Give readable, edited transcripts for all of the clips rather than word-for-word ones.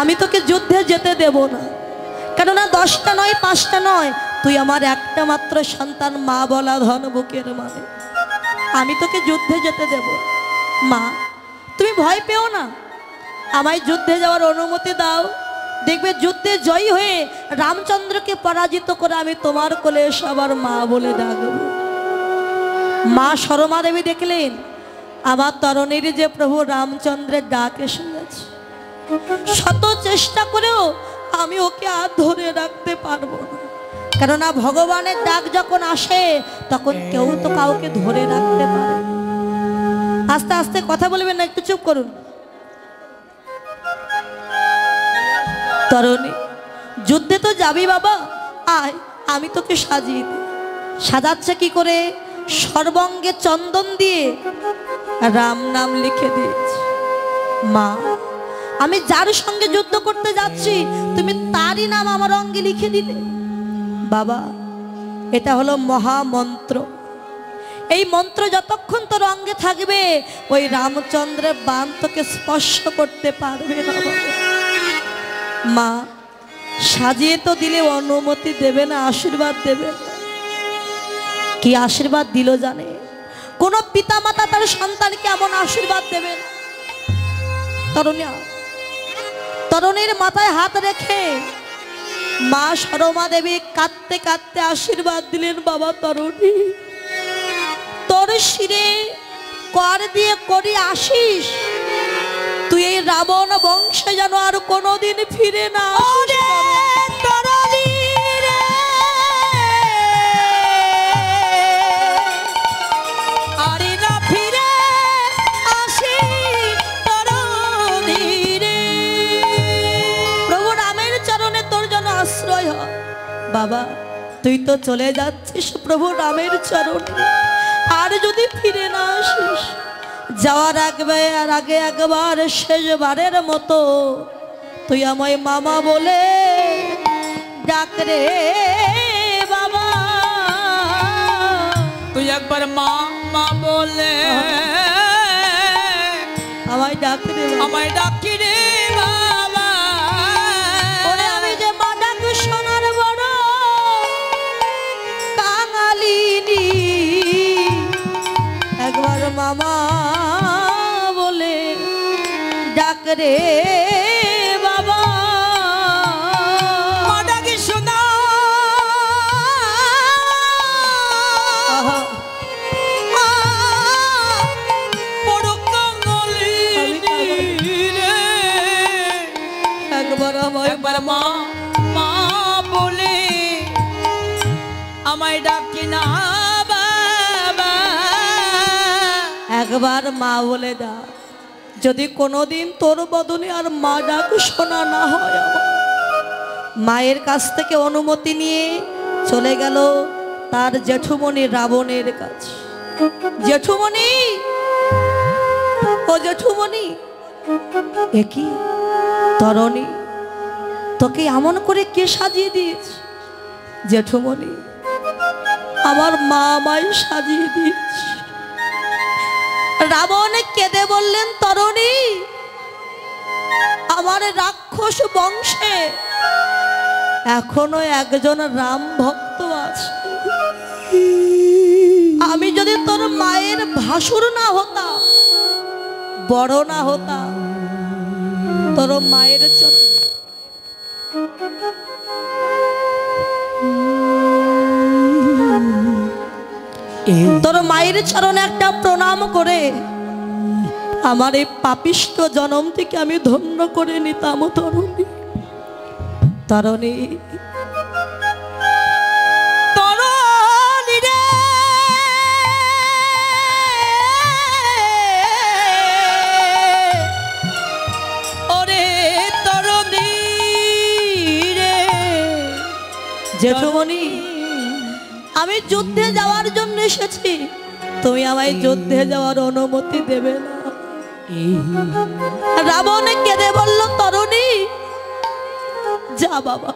আমি তোকে যুদ্ধে যেতে দেব না, কেননা 10টা নয় 5টা নয়, তুই আমার একটা মাত্র সন্তান, মা বলা ধন বুকের মানে। আমি তোকে যুদ্ধে যেতে দেব। মা তুমি ভয় পেও না, আমায় যুদ্ধে যাওয়ার অনুমতি দাও। দেখবে যুদ্ধে জয়ী হয়ে রামচন্দ্রকে পরাজিত করে আমি তোমার কোলে এসে আবার মা বলে ডাকব। মা সরমা দেবী দেখলেন আমার তরণীর যে প্রভু রামচন্দ্রের ডাক এসে গেছে, শত চেষ্টা করেও আমি ওকে আর ধরে রাখতে পারবো না, কেননা ভগবানের ডাক যখন আসে তখন কেউ তো কাউকে ধরে রাখতে পারে। আস্তে আস্তে কথা বলবেন না, একটু চুপ করুন। তরণী যুদ্ধে তো যাবি বাবা, আয় আমি তোকে সাজিয়ে দিই। সাজাচ্ছে কি করে? সর্বাঙ্গে চন্দন দিয়ে রাম নাম লিখে দিয়েছি। মা আমি যার সঙ্গে যুদ্ধ করতে যাচ্ছি তুমি তারই নাম আমার অঙ্গে লিখে দিলে। বাবা এটা হলো মহামন্ত্র, এই মন্ত্র যতক্ষণ তোর অঙ্গে থাকবে ওই রামচন্দ্রের বাণ তোকে স্পর্শ করতে পারবে না। মা সাজিয়ে তো দিলে অনুমতি দেবে না, আশীর্বাদ দেবে না। কি আশীর্বাদ দিল জানে? কোন পিতা মাতা তার সন্তানকে এমন আশীর্বাদ দেবে না। তরুণীর মাথায় হাত রেখে মা সরমা দেবী কাঁদতে কাঁদতে আশীর্বাদ দিলেন, বাবা তরুণী তোর শিরে কর দিয়ে করি আশিস, তুই এই রাবণ বংশে যেন আর কোনোদিন ফিরে না বাবা। তুই তো চলে যাচ্ছিস প্রভু রামের চরণে, আর যদি ফিরে না আসিস যাওয়ার আগে একবার শেষবারের মতো তুই আমায় মামা বলে ডাক রে বাবা। তুই একবার মামা বলে আমায় ডাক রে, আমায় ডাকি রে বাবা। ওরে আমি যে মা ডাক শোনার বড় কাঙালিনী, একবার মামা বলে ডাক রে বাবা। মা ডাকি শোনা বড় কাঙালিনী রে, একবার একবার মা মা বলে আমায় ডাকি না বাবা। একবার মা বলে ডাক। যদি কোনোদিন তোর বদনে আর মা ডাক শোনা না হয়, আমার মায়ের কাছ থেকে অনুমতি নিয়ে চলে গেল তার জেঠুমণি রাবণের কাছে। জেঠুমণি, ও জেঠুমণি, একই তরণী তোকে এমন করে কে সাজিয়ে দিয়েছে? জেঠুমণি আমার মা আমায় সাজিয়ে দিয়েছে। রাবণ কেঁদে বললেন, তরণী আমার রাক্ষস বংশে এখনো একজন রাম ভক্ত আছে। আমি যদি তোর মায়ের ভাসুর না হতাম, বড় না হতাম, তোর মায়ের চরণ তোর মায়ের চরণে একটা প্রণাম করে আমার এই পাপিষ্ঠ জনম থেকে আমি ধন্য করে নিতাম। তরণী তরণী তরণী রে, ওরে তরণী রে। জেঠুমণি আমি যুদ্ধে যাওয়ার জন্য এসেছি, তুমি আমায় যুদ্ধে যাওয়ার অনুমতি দেবে না। রাবণ কেঁদে বলল, তরণী যা বাবা,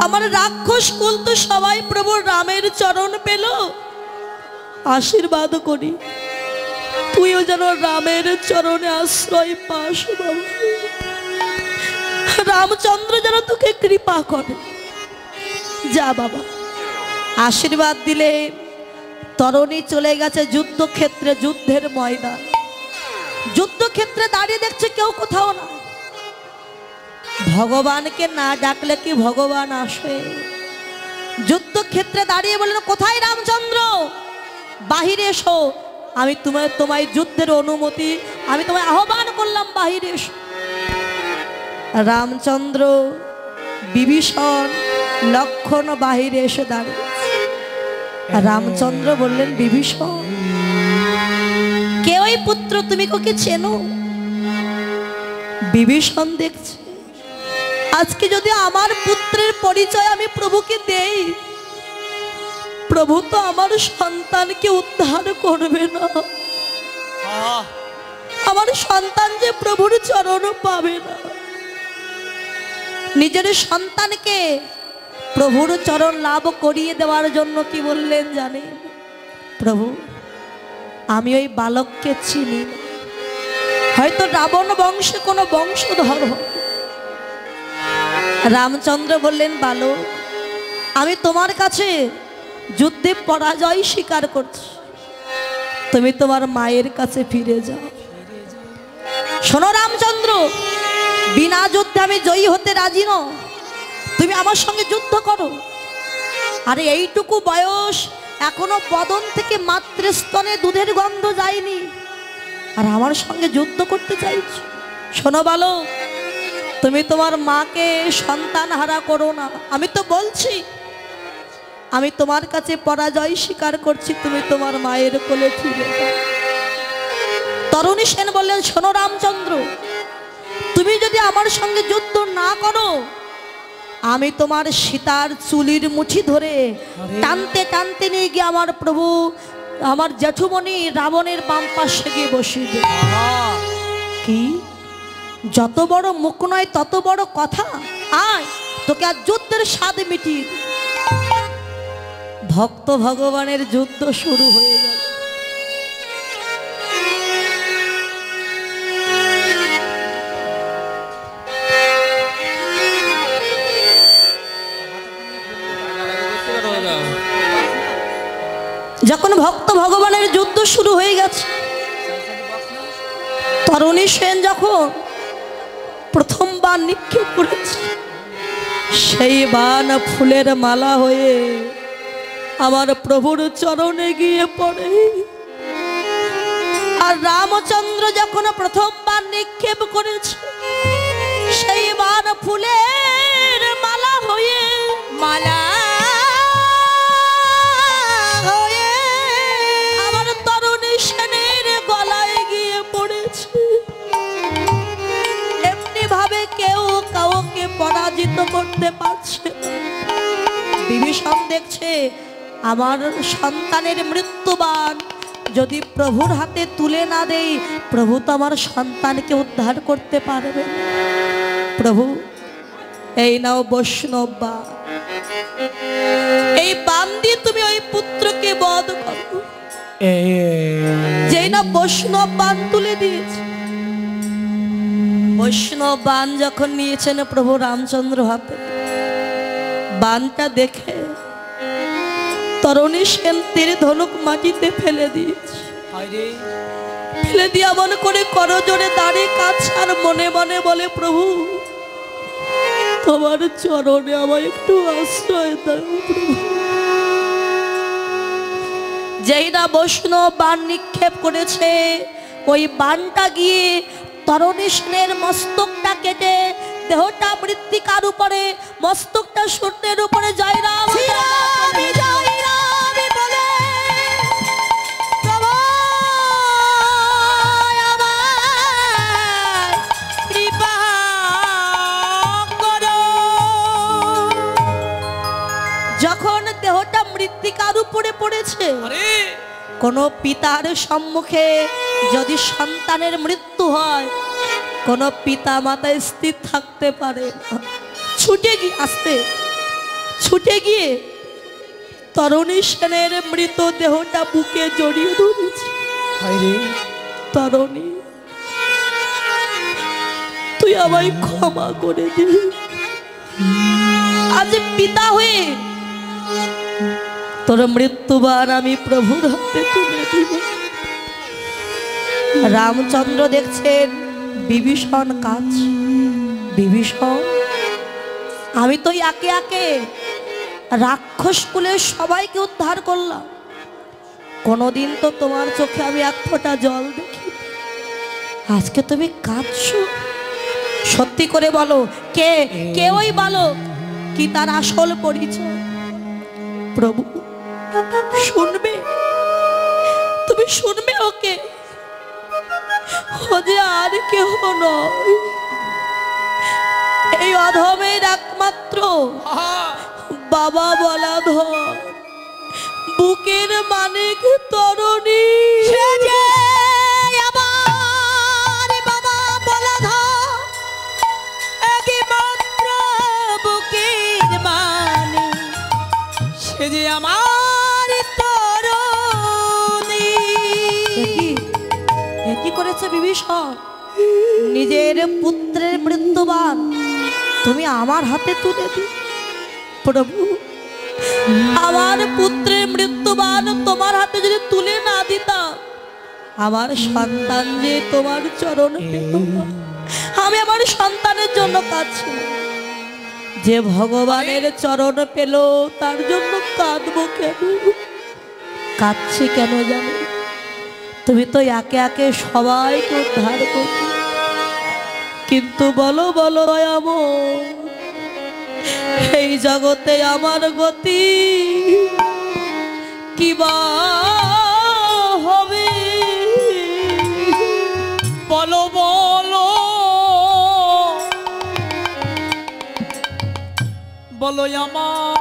আমার রাক্ষস কুল তো সবাই প্রভু রামের চরণ পেল, আশীর্বাদ করি তুইও যেন রামের চরণে আশ্রয় পাস বাবা। রামচন্দ্র যেন তোকে কৃপা করে। যা বাবা, আশীর্বাদ দিলে। তরুণী চলে গেছে যুদ্ধক্ষেত্রে, যুদ্ধের ময়দান। যুদ্ধক্ষেত্রে দাঁড়িয়ে দেখছে কেউ কোথাও না। ভগবানকে না ডাকলে কি ভগবান আসে? যুদ্ধক্ষেত্রে দাঁড়িয়ে বললেন, কোথায় রামচন্দ্র? বাহিরে এসো, আমি তোমায় যুদ্ধের অনুমতি, আমি তোমায় আহ্বান করলাম, বাহিরে এসো। রামচন্দ্র, বিভীষণ, লক্ষণ বাহিরে এসে দাঁড়িয়ে। রামচন্দ্র বললেন, বিভীষণ, কে ওই পুত্র? তুমি ওকে চেনো? বিভীষণ দেখছে, আজকে যদি আমার পুত্রের পরিচয় আমি প্রভুকে দেই, প্রভু তো আমার সন্তানকে উদ্ধার করবে না। আমার সন্তান যে প্রভুর চরণ পাবে না। নিজের সন্তানকে প্রভুর চরণ লাভ করিয়ে দেওয়ার জন্য কি বললেন জানেন? প্রভু, আমি ওই বালককে চিনি না, হয়তো রাবণ বংশে কোনো বংশধর। রামচন্দ্র বললেন, বালক, আমি তোমার কাছে যুদ্ধে পরাজয় স্বীকার করছি, তুমি তোমার মায়ের কাছে ফিরে যাও। শোনো রামচন্দ্র, বিনা যুদ্ধে আমি জয়ী হতে রাজি নই, তুমি আমার সঙ্গে যুদ্ধ করো। আরে এইটুকু বয়স, এখনো বদন থেকে মাতৃস্তনে দুধের গন্ধ যায়নি, আর আমার সঙ্গে যুদ্ধ করতে চাইছো? শোনো বালক, তুমি তোমার মাকে সন্তান হারা করো না। আমি তো বলছি, আমি তোমার কাছে পরাজয় স্বীকার করছি, তুমি তোমার মায়ের কোলে ফিরে যাও। তরুণী সেন বললেন, শোনো রামচন্দ্র, তুমি যদি আমার সঙ্গে যুদ্ধ না করো, আমি তোমার সীতার চুলির মুঠি ধরে টানতে টানতে নিয়ে গিয়ে আমার প্রভু, আমার জেঠুমণি রাবণের বাম পাশে গিয়ে বসিয়ে দেব। কি যত বড় মুখ নয় তত বড় কথা, আয় তোকে আর যুদ্ধের স্বাদ মিটিয়ে। ভক্ত ভগবানের যুদ্ধ শুরু হয়ে গেল। যখন ভক্ত ভগবানের যুদ্ধ শুরু হয়ে গেছে, তরুণী সেন যখন প্রথম বাণ নিক্ষেপ করেছে, সেই বাণ ফুলের মালা হয়ে আমার প্রভুর চরণে গিয়ে পড়ে। আর রামচন্দ্র যখন প্রথম বাণ নিক্ষেপ করেছে, সেই বাণ ফুলের মালা হয়ে আমার তরুণী সেনের গলায় গিয়ে পড়েছে। এমনি ভাবে কেউ কাউকে পরাজিত করতে পারছে না। বিভীষণ দেখছে, আমার সন্তানের মৃত্যুবাণ যদি প্রভুর হাতে তুলে না দেই, প্রভু তো আমার সন্তানকে উদ্ধার করতে পারবে না। প্রভু, এই নাও বৈষ্ণব বাণ, এই বাণ দিয়ে তুমি ওই পুত্রকে বধ করো। যেই না বৈষ্ণব বাণ তুলে দিয়েছে, বৈষ্ণব বাণ যখন নিয়েছেন প্রভু রামচন্দ্র হাতে, বাণটা দেখে তরুণী সেন তীর ধনুক মাটিতে ফেলে দিয়েছে। ফেলে দিয়ে এমন করে করজোড়ে দাঁড়িয়ে কাছে আর মনে মনে বলে, প্রভু তোমার চরণে আমার একটু আশ্রয় দাও প্রভু। যেই না বৈষ্ণব বাণ নিক্ষেপ করেছে, ওই বাণটা গিয়ে তরুণী সেনের মস্তকটা কেটে দেহটা মৃত্তিকার উপরে, মস্তকটা শূন্যের উপরে জয় রাম যখন দেহটা মৃত্তিকার উপরে পড়েছে, কোন পিতার সম্মুখে যদি সন্তানের মৃত্যু হয়, কোন পিতা মাতা স্থির থাকতে পারে না। ছুটে গিয়ে তরুণী সেনের মৃত দেহটা বুকে জড়িয়ে ধরেছে। তরুণী, তুই তুই আমায় ক্ষমা করে দে। আজ পিতা হয়ে তোর মৃত্যুবান আমি প্রভুর হাতে তুলে দিব। রামচন্দ্র দেখছেন বিভীষণ কাজ। বিভীষণ, আমি তো একে একে রাক্ষস কুলের সবাইকে উদ্ধার করলাম, কোনোদিন তো তোমার চোখে আমি এক ফোঁটা জল দেখি, আজকে তুমি কাঁদছো। সত্যি করে বলো, কে কে ওই বালক, কি তার আসল পরিচয়? প্রভু শুনবে, তুমি শুনবে ওকে, ও যে আর কেউ নয়, এই অধমের একমাত্র বাবা বলাধর, বুকের মানিক তরণী। আমার বাবা বলাধর, একমাত্র বুকের মানিক, সে যে আমার তরণী। কি করেছে বিভীষণ? নিজের পুত্রের মৃত্যুবান তুমি আমার হাতে তুলে দি। প্রভু, আমার পুত্রের মৃত্যুবান তোমার হাতে যদি তুলে না দিতাম, আমার সন্তান যে তোমার চরণে পেত না। আমি আমার সন্তানের জন্য কাঁদছি, যে ভগবানের চরণ পেল তার জন্য কাঁদবো কেন? কাঁদছি কেন জানো? তুমি তো একে একে সবাইকে উদ্ধার করো, কিন্তু বলো বলো দয়াময়, এই জগতে আমার গতি কিবা হবে? বলো বলো বলো আমার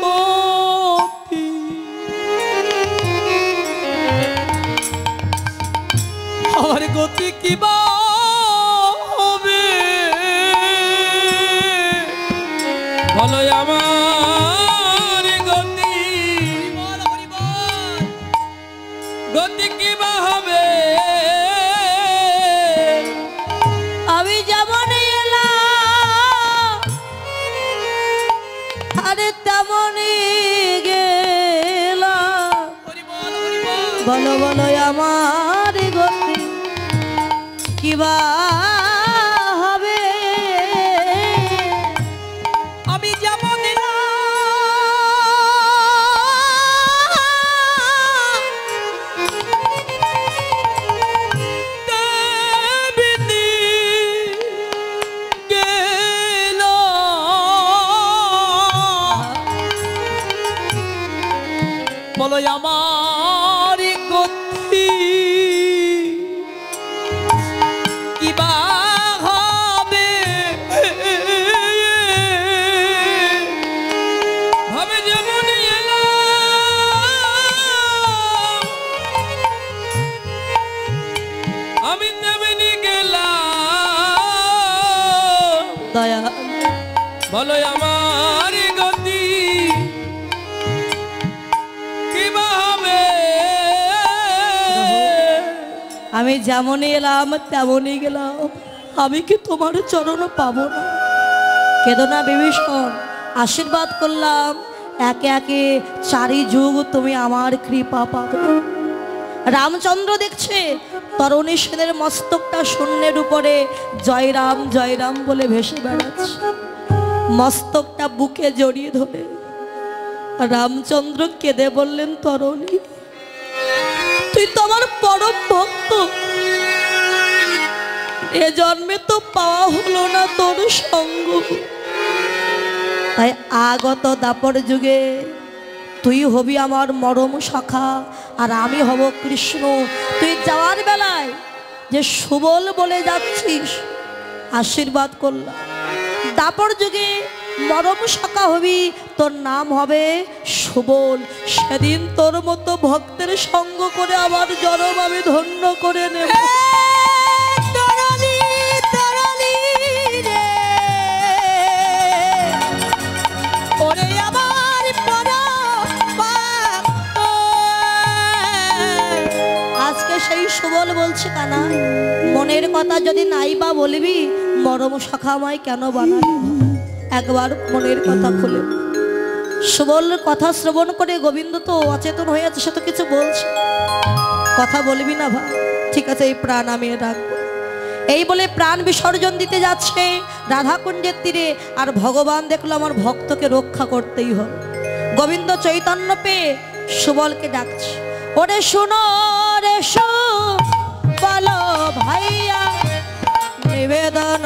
গতি, আমার গতি কিবা হবে? বলো আমার গতি, গতি কিবা হবে? আমি যেমন এলাম আরে তেমনই গেলাম। বলো বলো আমার গতি কিবা হবে? আমি যেমন তেমনি গেলাম। বলো আমার গতি কিবা হবে? ভাবে যেমন এলাম, আমি তেমনি গেলাম। দয়া বলো আমার গতি কিবা হবে? আমি যেমনই এলাম তেমনই গেলাম, আমি কি তোমার চরণ পাবো না? কেঁদো না বিভীষণ, আশীর্বাদ করলাম, একে একে চারি যুগ তুমি আমার কৃপা পাবে। রামচন্দ্র দেখছে তরুণী সেনের মস্তকটা শূন্যের উপরে জয়রাম জয়রাম বলে ভেসে বেড়াচ্ছে, মস্তকটা বুকে জড়িয়ে ধরে রামচন্দ্র কেঁদে বললেন, তরুণী তুই তো আমার পরম ভক্ত, এ জন্মে তো পাওয়া হলো না তোর সঙ্গ, তাই আগত দাপর যুগে তুই হবি আমার মরম সখা আর আমি হব কৃষ্ণ। তুই যাওয়ার বেলায় যে সুবল বলে যাচ্ছিস, আশীর্বাদ করলাম, দাপর যুগে মরম সখা হবি, তোর নাম হবে সুবল। সেদিন তোর মতো ভক্তের সঙ্গ করে আমার জনম আমি ধন্য করে নেব। আজকে সেই সুবল বলছে কানা মনের কথা যদি নাই বা বলবি মরম শাখামায় কেন বানালি একবার মনের কথা খুলে। সুবল কথা শ্রবণ করে গোবিন্দ তো অচেতন হয়ে আছে, সে তো কিছু বলছে, কথা বলবি না ভাই, ঠিক আছে এই প্রাণ আমি রাখবো। এই বলে প্রাণ বিসর্জন দিতে যাচ্ছে রাধাকুণ্ডের তীরে। আর ভগবান দেখলো আমার ভক্তকে রক্ষা করতেই হবে। গোবিন্দ চৈতন্য পেয়ে সুবলকে ডাকছে, ওরে শুনো রে সুবল ভাইয়া নিবেদন